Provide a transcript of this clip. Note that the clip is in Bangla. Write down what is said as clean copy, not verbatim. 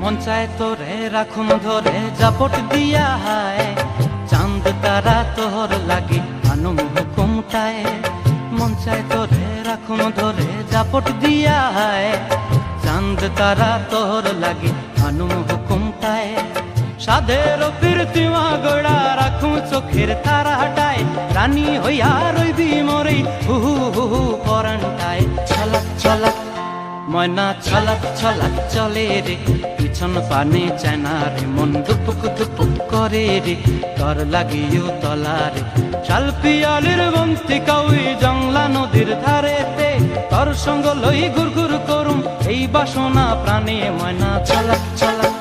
মন চায় তোরে রাখুম ধরে জাপট দিয়া হায়, চাঁদ তারা তোর লাগি আনুম হুকুমটায়। মন চায় তোরে রাখুম ধরে জাপট দিয়া হায়, চাঁদ তারা তোর লাগি আনুম হুকুমটায়। সাধের প্রীতিমা গোড়া রাখুম চোখের তারা হাটায়, রানী হইয়া রইবি মোরে হুহু হুহু পরান্টায়। ছলাক ছলাক ময়না ছলাক ছলাক চলে রে, পিছন পানে চায়না রে, মন দুপুক দুপুক করে রে, তর লাগিও তলারে। শালপিয়ালির বন্তি কাউই জংলা নদীর ধারেতে, তর সঙ্গ লই ঘুর ঘুর করুম এই বাসনা প্রাণে। ময়না ছলাক ছলাক